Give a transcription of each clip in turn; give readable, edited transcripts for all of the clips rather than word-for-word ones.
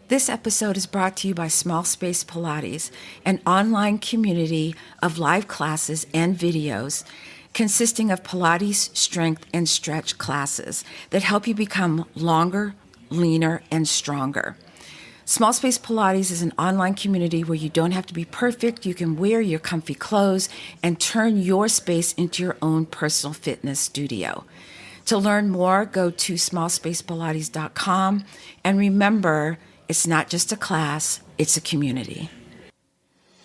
This episode is brought to you by Small Space Pilates, an online community of live classes and videos consisting of Pilates, strength, and stretch classes that help you become longer, leaner, and stronger. Small Space Pilates is an online community where you don't have to be perfect. You can wear your comfy clothes and turn your space into your own personal fitness studio. To learn more, go to smallspacepilates.com, and remember, it's not just a class, it's a community.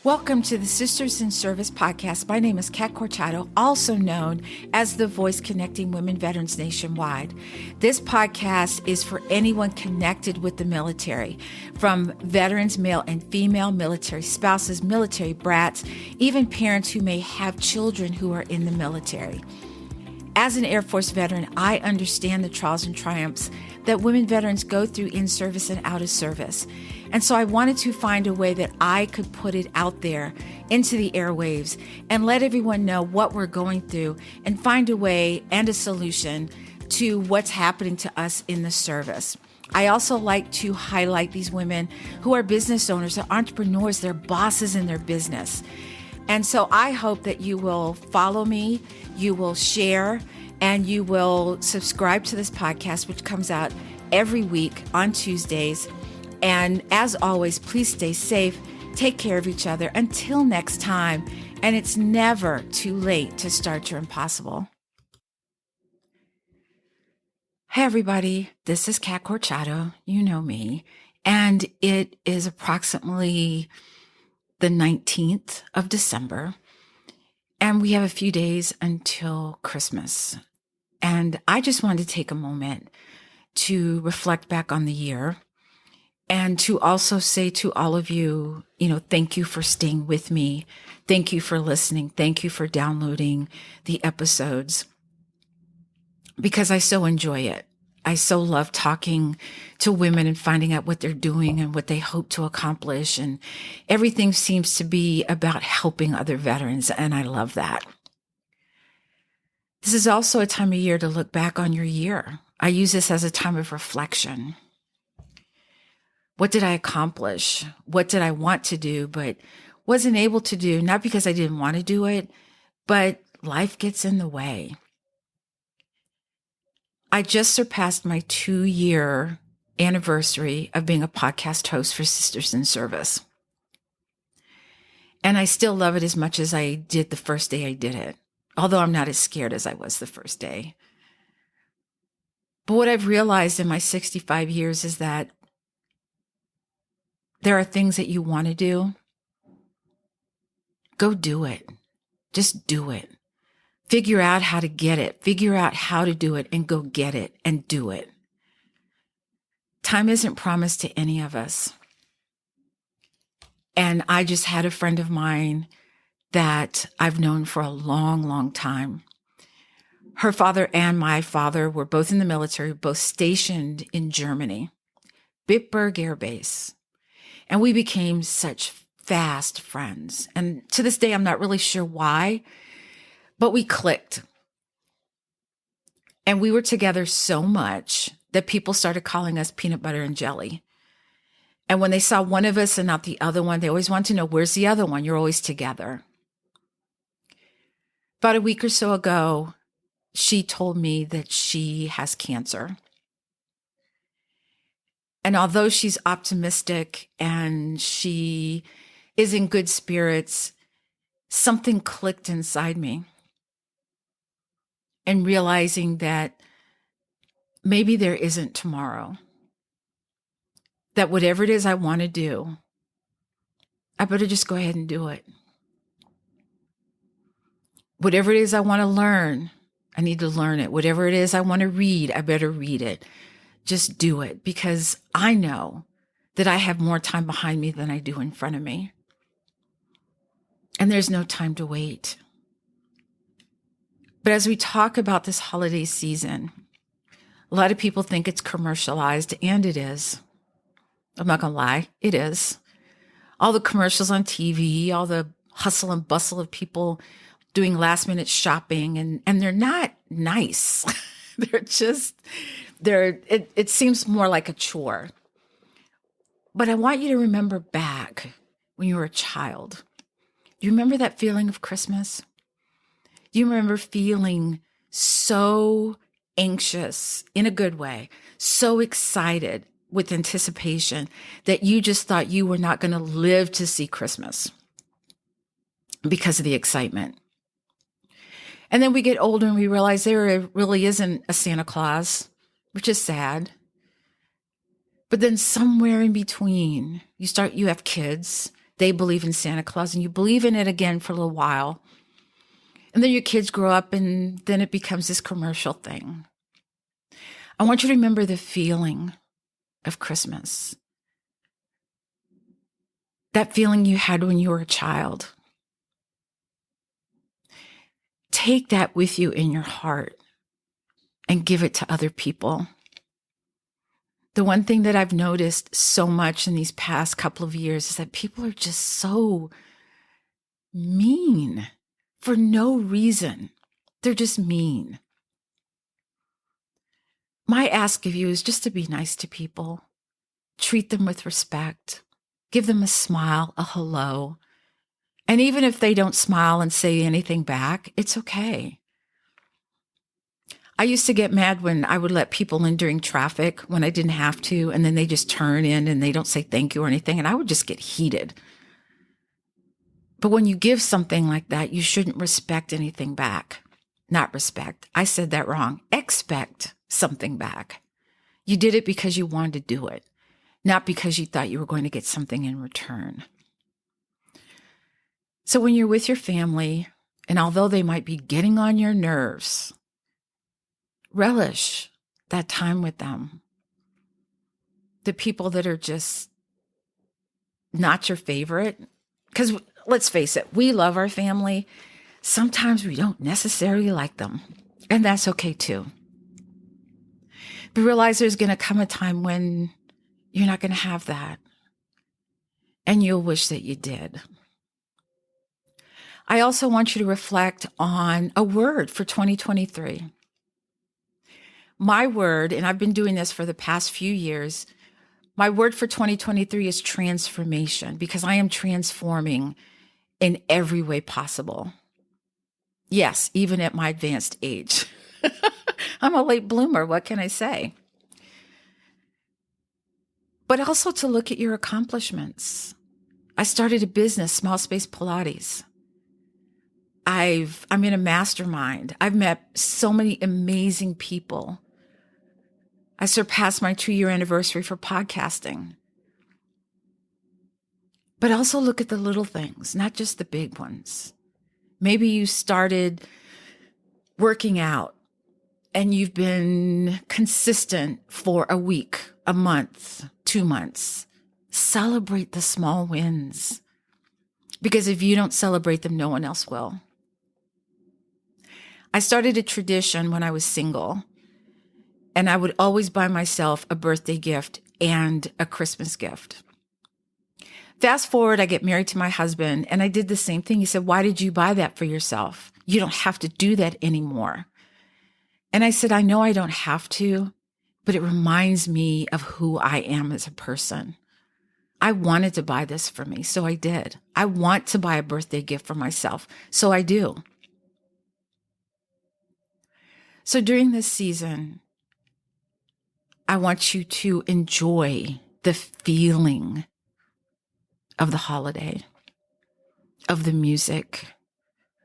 Welcome to the Sisters in Service podcast. My name is Kat Corchado, also known as the voice connecting women veterans nationwide. This podcast is for anyone connected with the military, from veterans, male and female, military spouses, military brats, even parents who may have children who are in the military. As an Air Force veteran, I understand the trials and triumphs that women veterans go through in service and out of service. And so I wanted to find a way that I could put it out there into the airwaves and let everyone know what we're going through and find a way and a solution to what's happening to us in the service. I also like to highlight these women who are business owners, they're entrepreneurs, they're bosses in their business. And so I hope that you will follow me, you will share, and you will subscribe to this podcast, which comes out every week on Tuesdays. And as always, please stay safe, take care of each other until next time. And it's never too late to start your impossible. Hey, everybody, this is Kat Corchado. You know me. And it is approximately the 19th of December, and we have a few days until Christmas. And I just wanted to take a moment to reflect back on the year and to also say to all of you, thank you for staying with me. Thank you for listening. Thank you for downloading the episodes because I so enjoy it. I so love talking to women and finding out what they're doing and what they hope to accomplish. And everything seems to be about helping other veterans. And I love that. This is also a time of year to look back on your year. I use this as a time of reflection. What did I accomplish? What did I want to do, but wasn't able to do? Not because I didn't want to do it, but life gets in the way. I just surpassed my 2-year anniversary of being a podcast host for Sisters in Service. And I still love it as much as I did the first day I did it, although I'm not as scared as I was the first day. But what I've realized in my 65 years is that there are things that you want to do. Go do it. Just do it. Figure out how to get it. Figure out how to do it and go get it and do it. Time isn't promised to any of us. And I just had a friend of mine that I've known for a long, long time. Her father and my father were both in the military, both stationed in Germany, Bitburg Air Base. And we became such fast friends. And to this day, I'm not really sure why, but we clicked. And we were together so much that people started calling us peanut butter and jelly. And when they saw one of us and not the other one, they always wanted to know, where's the other one? You're always together. About a week or so ago, she told me that she has cancer. And although she's optimistic and she is in good spirits, something clicked inside me. And realizing that maybe there isn't tomorrow. That whatever it is I want to do, I better just go ahead and do it. Whatever it is I want to learn, I need to learn it. Whatever it is I want to read, I better read it. Just do it because I know that I have more time behind me than I do in front of me. And there's no time to wait. But as we talk about this holiday season, a lot of people think it's commercialized, and it is. I'm not going to lie, it is. All the commercials on TV, all the hustle and bustle of people doing last minute shopping, and they're not nice. It seems more like a chore. But I want you to remember back when you were a child. Do you remember that feeling of Christmas? Do you remember feeling so anxious in a good way, so excited with anticipation that you just thought you were not going to live to see Christmas because of the excitement? And then we get older and we realize there really isn't a Santa Claus, which is sad. But then somewhere in between, you have kids, they believe in Santa Claus, and you believe in it again for a little while. And then your kids grow up and then it becomes this commercial thing. I want you to remember the feeling of Christmas. That feeling you had when you were a child. Take that with you in your heart and give it to other people. The one thing that I've noticed so much in these past couple of years is that people are just so mean for no reason. They're just mean. My ask of you is just to be nice to people. Treat them with respect. Give them a smile, a hello. And even if they don't smile and say anything back, it's okay. I used to get mad when I would let people in during traffic when I didn't have to, and then they just turn in and they don't say thank you or anything, and I would just get heated. But when you give something like that, you shouldn't respect anything back. Not respect. I said that wrong. Expect something back. You did it because you wanted to do it, not because you thought you were going to get something in return. So when you're with your family, and although they might be getting on your nerves, relish that time with them. The people that are just not your favorite, because let's face it, we love our family. Sometimes we don't necessarily like them, and that's okay too. But realize there's going to come a time when you're not going to have that, and you'll wish that you did. I also want you to reflect on a word for 2023. My word, and I've been doing this for the past few years, my word for 2023 is transformation, because I am transforming in every way possible. Yes, even at my advanced age. I'm a late bloomer. What can I say? But also to look at your accomplishments. I started a business, Small Space Pilates. I'm in a mastermind. I've met so many amazing people. I surpassed my 2-year anniversary for podcasting. But also look at the little things, not just the big ones. Maybe you started working out and you've been consistent for a week, a month, 2 months. Celebrate the small wins, because if you don't celebrate them, no one else will. I started a tradition when I was single, and I would always buy myself a birthday gift and a Christmas gift. Fast forward, I get married to my husband, and I did the same thing. He said, "Why did you buy that for yourself? You don't have to do that anymore." And I said, "I know I don't have to, but it reminds me of who I am as a person. I wanted to buy this for me, so I did. I want to buy a birthday gift for myself, so I do." So during this season, I want you to enjoy the feeling of the holiday, of the music,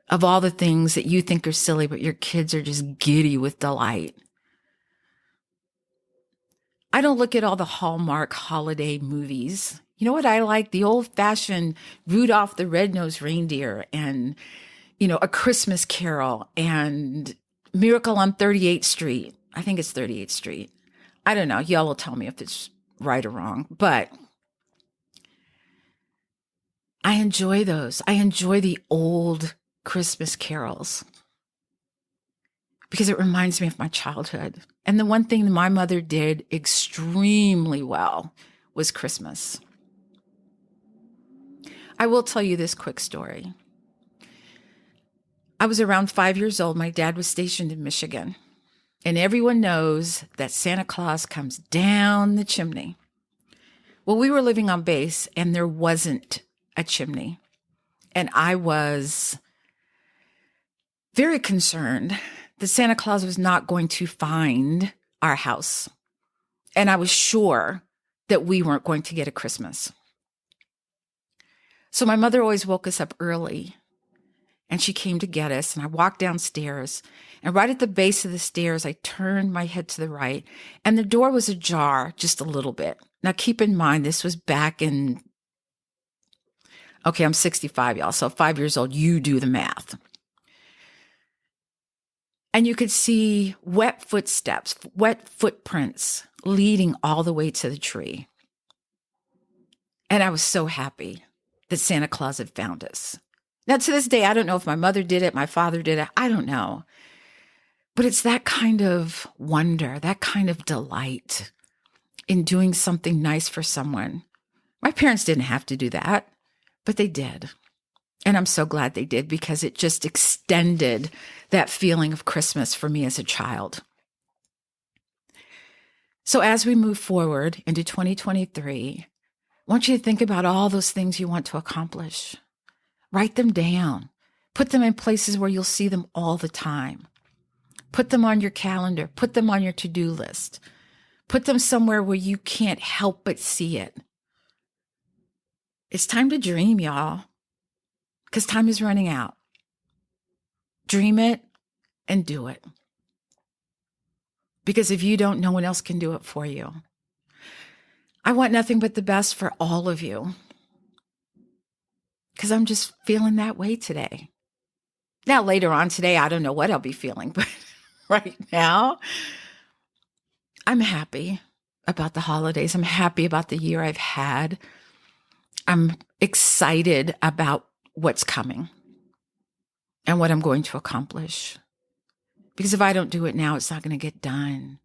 of all the things that you think are silly, but your kids are just giddy with delight. I don't look at all the Hallmark holiday movies. You know what I like? The old-fashioned Rudolph the Red-Nosed Reindeer and, A Christmas Carol and Miracle on 38th Street. I think it's 38th Street. I don't know. Y'all will tell me if it's right or wrong, but I enjoy those. I enjoy the old Christmas carols because it reminds me of my childhood. And the one thing that my mother did extremely well was Christmas. I will tell you this quick story. I was around 5 years old. My dad was stationed in Michigan. And everyone knows that Santa Claus comes down the chimney. Well, we were living on base and there wasn't a chimney. And I was very concerned that Santa Claus was not going to find our house. And I was sure that we weren't going to get a Christmas. So my mother always woke us up early and she came to get us. And I walked downstairs, and right at the base of the stairs, I turned my head to the right and the door was ajar just a little bit. Now, keep in mind, this was back in, okay, I'm 65, y'all. So 5 years old, you do the math. And you could see wet footsteps, wet footprints leading all the way to the tree. And I was so happy that Santa Claus had found us. Now, to this day, I don't know if my mother did it, my father did it, I don't know. But it's that kind of wonder, that kind of delight in doing something nice for someone. My parents didn't have to do that, but they did. And I'm so glad they did, because it just extended that feeling of Christmas for me as a child. So as we move forward into 2023, I want you to think about all those things you want to accomplish. Write them down. Put them in places where you'll see them all the time. Put them on your calendar. Put them on your to-do list. Put them somewhere where you can't help but see it. It's time to dream, y'all, because time is running out. Dream it and do it. Because if you don't, no one else can do it for you. I want nothing but the best for all of you, because I'm just feeling that way today. Now, later on today, I don't know what I'll be feeling, but right now, I'm happy about the holidays. I'm happy about the year I've had. I'm excited about what's coming and what I'm going to accomplish. Because if I don't do it now, it's not going to get done.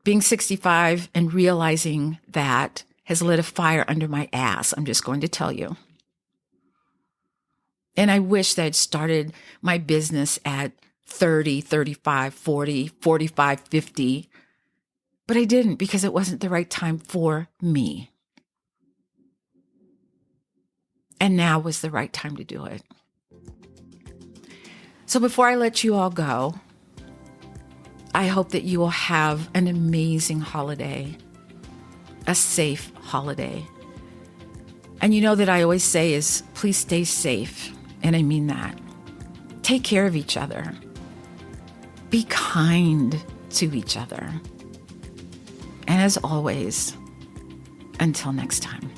Being 65 and realizing that has lit a fire under my ass, I'm just going to tell you. And I wish that I'd started my business at 30, 35, 40, 45, 50. But I didn't, because it wasn't the right time for me. And now was the right time to do it. So before I let you all go, I hope that you will have an amazing holiday, a safe holiday. And you know that I always say is, please stay safe. And I mean that. Take care of each other. Be kind to each other. And as always, until next time.